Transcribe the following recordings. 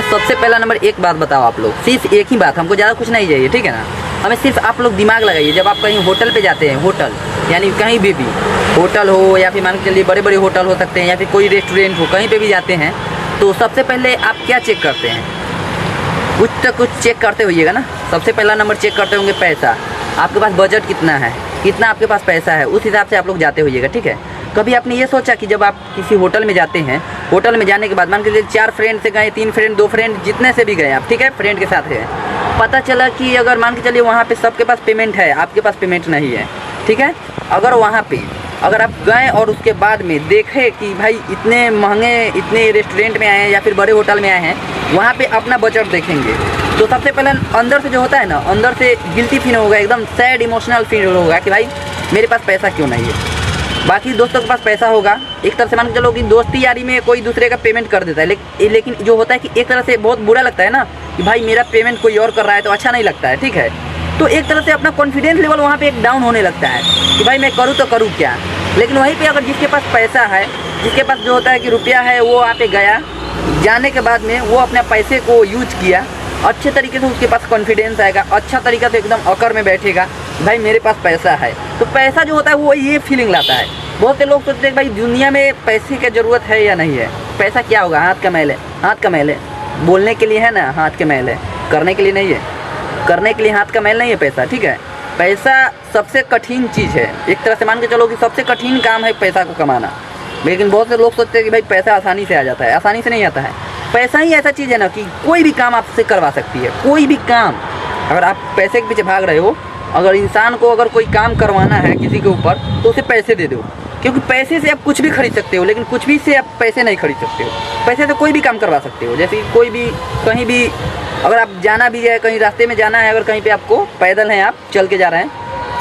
सबसे पहला नंबर एक बात बताओ आप लोग, सिर्फ एक ही बात, हमको ज़्यादा कुछ नहीं चाहिए, ठीक है ना। हमें सिर्फ आप लोग दिमाग लगाइए, जब आप कहीं होटल पे जाते हैं, होटल यानी कहीं भी होटल हो या फिर मान के चलिए बड़े बड़े होटल हो सकते हैं या फिर कोई रेस्टोरेंट हो, कहीं पे भी जाते हैं तो सबसे पहले आप क्या चेक करते हैं? कुछ तो कुछ चेक करते होइएगा ना। सबसे पहला नंबर चेक करते होंगे पैसा, आपके पास बजट कितना है, कितना आपके पास पैसा है, उस हिसाब से आप लोग जाते होइएगा, ठीक है। कभी आपने ये सोचा कि जब आप किसी होटल में जाते हैं, होटल में जाने के बाद मान के चलिए 4 फ्रेंड से गए, 3 फ्रेंड, 2 फ्रेंड, जितने से भी गए आप, ठीक है, फ्रेंड के साथ है, पता चला कि अगर मान के चलिए वहाँ पे सबके पास पेमेंट है, आपके पास पेमेंट नहीं है, ठीक है। अगर वहाँ पे अगर आप गए और उसके बाद में देखें कि भाई इतने महंगे इतने रेस्टोरेंट में आए हैं या फिर बड़े होटल में आए हैं, वहाँ पे अपना बजट देखेंगे तो सबसे पहले अंदर से जो होता है ना, अंदर से गिल्टी फील होगा, एकदम सैड इमोशनल फील होगा कि भाई मेरे पास पैसा क्यों नहीं है। बाकी दोस्तों के पास पैसा होगा, एक तरह से मान के चलो कि दोस्ती यारी में कोई दूसरे का पेमेंट कर देता है, लेकिन जो होता है कि एक तरह से बहुत बुरा लगता है ना कि भाई मेरा पेमेंट कोई और कर रहा है तो अच्छा नहीं लगता है, ठीक है। तो एक तरह से अपना कॉन्फिडेंस लेवल वहाँ पे एक डाउन होने लगता है कि भाई मैं करूँ तो करूँ क्या। लेकिन वहीं पे अगर जिसके पास पैसा है, जिसके पास जो होता है कि रुपया है, वो वहाँ पे गया, जाने के बाद में वो अपने पैसे को यूज किया, अच्छे तरीके से उसके पास कॉन्फिडेंस आएगा, अच्छा तरीके से एकदम अकर में बैठेगा, भाई मेरे पास पैसा है। तो पैसा जो होता है वो ये फीलिंग लाता है। बहुत से लोग सोचते हैं भाई दुनिया में पैसे की ज़रूरत है या नहीं है, पैसा क्या होगा, हाथ का मैल है, हाथ का मैल है, बोलने के लिए है ना हाथ के मैल है, करने के लिए नहीं है, करने के लिए हाथ का मैल नहीं है पैसा, ठीक है। पैसा सबसे कठिन चीज़ है, एक तरह से मान के चलो कि सबसे कठिन काम है पैसा को कमाना। लेकिन बहुत से लोग सोचते हैं कि भाई पैसा आसानी से आ जाता है, आसानी से नहीं आता है। पैसा ही ऐसा चीज़ है ना कि कोई भी काम आपसे करवा सकती है, कोई भी काम। अगर आप पैसे के पीछे भाग रहे हो, अगर इंसान को अगर कोई काम करवाना है किसी के ऊपर तो उसे पैसे दे दो, क्योंकि पैसे से आप कुछ भी खरीद सकते हो, लेकिन कुछ भी से आप पैसे नहीं खरीद सकते हो। पैसे से कोई भी काम करवा सकते हो, जैसे कोई भी कहीं भी अगर आप जाना भी है, कहीं रास्ते में जाना है, अगर कहीं पे आपको पैदल हैं, आप चल के जा रहे हैं,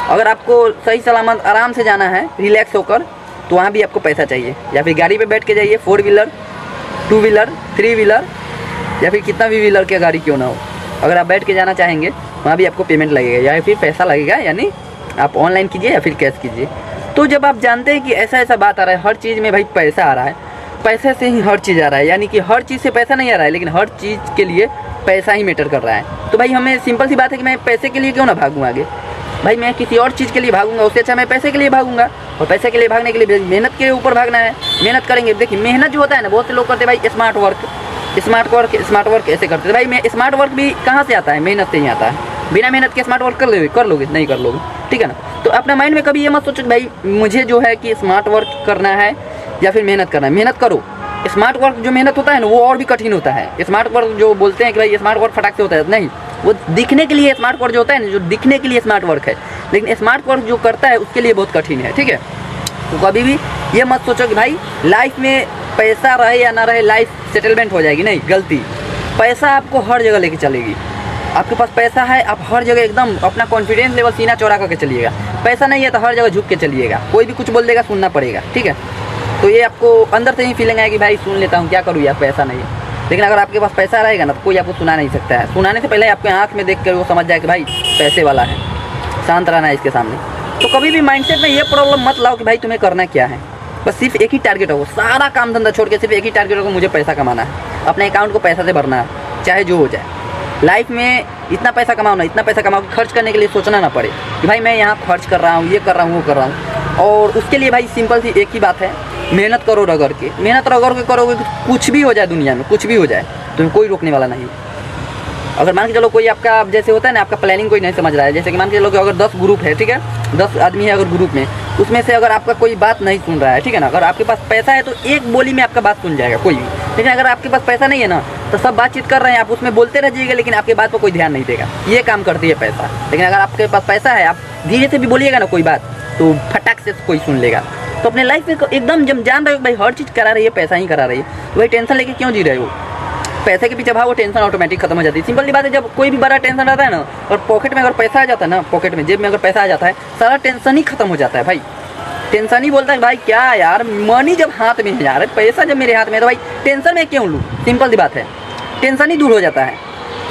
अगर आपको सही सलामत आराम से जाना है रिलैक्स होकर, तो वहाँ भी आपको पैसा चाहिए। या फिर गाड़ी पे बैठ के जाइए, 4 व्हीलर, 2 व्हीलर, 3 व्हीलर या फिर कितना भी व्हीलर की गाड़ी क्यों ना हो, अगर आप बैठ के जाना चाहेंगे वहाँ भी आपको पेमेंट लगेगा या फिर पैसा लगेगा, यानी आप ऑनलाइन कीजिए या फिर कैश कीजिए। तो जब आप जानते हैं कि ऐसा ऐसा बात आ रहा है, हर चीज़ में भाई पैसा आ रहा है, पैसे से ही हर चीज़ आ रहा है, यानी कि हर चीज़ से पैसा नहीं आ रहा है, लेकिन हर चीज़ के लिए पैसा ही मैटर कर रहा है। तो भाई हमें सिंपल सी बात है कि मैं पैसे के लिए क्यों ना भागूँ आगे, भाई मैं किसी और चीज़ के लिए भागूंगा, उससे अच्छा मैं पैसे के लिए भागूंगा। और पैसे के लिए भागने के लिए मेहनत के ऊपर भागना है, मेहनत करेंगे। देखिए मेहनत जो होता है ना, बहुत से लोग करते हैं भाई स्मार्ट वर्क ऐसे करते हैं। भाई मैं स्मार्ट वर्क भी कहाँ से आता है, मेहनत से ही आता है। बिना मेहनत के स्मार्ट वर्क कर लोगे नहीं कर लोगे, ठीक है ना। तो अपना माइंड में कभी ये मत सोचो भाई मुझे जो है कि स्मार्ट वर्क करना है या फिर मेहनत करना है। मेहनत करो, स्मार्ट वर्क जो मेहनत होता है ना वो और भी कठिन होता है। स्मार्ट वर्क जो बोलते हैं कि भाई स्मार्ट वर्क फटाक से होता है, नहीं, वो दिखने के लिए स्मार्ट वर्क जो होता है ना, जो दिखने के लिए स्मार्ट वर्क है, लेकिन स्मार्ट वर्क जो करता है उसके लिए बहुत कठिन है, ठीक है। तो कभी भी ये मत सोचो कि भाई लाइफ में पैसा रहे या ना रहे लाइफ सेटलमेंट हो जाएगी, नहीं, गलती। पैसा आपको हर जगह लेके चलेगी। आपके पास पैसा है, आप हर जगह एकदम अपना कॉन्फिडेंस लेवल सीना चौड़ा करके चलिएगा। पैसा नहीं है तो हर जगह झुक के चलिएगा, कोई भी कुछ बोल देगा सुनना पड़ेगा, ठीक है। तो ये आपको अंदर से ही फीलिंग आएगी भाई सुन लेता हूँ, क्या करूँ यार पैसा नहीं है। लेकिन अगर आपके पास पैसा रहेगा ना तो कोई आपको सुना नहीं सकता है। सुनाने से पहले आपके आँख में देख कर वो समझ जाए कि भाई पैसे वाला है, शांत रहना है इसके सामने। तो कभी भी माइंडसेट में ये प्रॉब्लम मत लाओ कि भाई तुम्हें करना क्या है, बस सिर्फ एक ही टारगेट हो, सारा काम धंधा छोड़ के सिर्फ एक ही टारगेट हो, मुझे पैसा कमाना है, अपने अकाउंट को पैसा से भरना है, चाहे जो हो जाए। लाइफ में इतना पैसा कमाओ ना, इतना पैसा कमाओ, खर्च करने के लिए सोचना ना पड़े कि भाई मैं यहाँ खर्च कर रहा हूँ, ये कर रहा हूँ, वो कर रहा हूँ। और उसके लिए भाई सिंपल सी एक ही बात है, मेहनत करो रगड़ के, मेहनत रगड़ के करोगे कुछ भी हो जाए दुनिया में, कुछ भी हो जाए, तुम्हें कोई रोकने वाला नहीं। अगर मान के चलो कोई आपका जैसे होता है ना, आपका प्लानिंग कोई नहीं समझ रहा है, जैसे कि मान के चलो कि अगर 10 ग्रुप है, ठीक है, 10 आदमी है अगर ग्रुप में, उसमें से अगर आपका कोई बात नहीं सुन रहा है, ठीक है ना, अगर आपके पास पैसा है तो एक बोली में आपका बात सुन जाएगा कोई भी। लेकिन अगर आपके पास पैसा नहीं है ना तो सब बातचीत कर रहे हैं, आप उसमें बोलते रह जाइएगा, लेकिन आपके बात पर कोई ध्यान नहीं देगा। ये काम करती है पैसा। लेकिन अगर आपके पास पैसा है, आप धीरे से भी बोलिएगा ना कोई बात, तो फटाक से कोई सुन लेगा। तो अपने लाइफ में एकदम जब जान रहे हो भाई हर चीज़ करा रही है, पैसा ही करा रही है, तो भाई टेंशन लेके क्यों जी रहे हो। पैसे के पीछे भागो, टेंशन ऑटोमेटिक खत्म हो जाती है। सिंपल सी बात है, जब कोई भी बड़ा टेंशन रहता है ना और पॉकेट में अगर पैसा आ जाता है ना, पॉकेट में जेब में अगर पैसा आ जाता है, सारा टेंशन ही खत्म हो जाता है भाई। टेंशन ही बोलता है भाई क्या यार, मनी जब हाथ में है यार, पैसा जब मेरे हाथ में है तो भाई टेंशन में क्यों लूँ। सिंपल सी बात है, टेंशन ही दूर हो जाता है।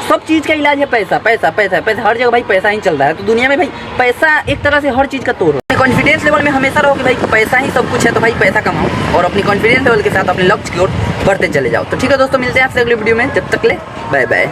सब चीज़ का इलाज है पैसा, पैसा पैसा पैसा, हर जगह भाई पैसा ही चल रहा है। तो दुनिया में भाई पैसा एक तरह से हर चीज़ का तोड़ है। कॉन्फिडेंस लेवल में हमेशा रहो कि भाई पैसा ही सब कुछ है, तो भाई पैसा कमाओ और अपनी कॉन्फिडेंस लेवल के साथ अपने लक्ष्य की ओर बढ़ते चले जाओ। तो ठीक है दोस्तों, मिलते हैं आपसे अगले वीडियो में, जब तक ले बाय बाय।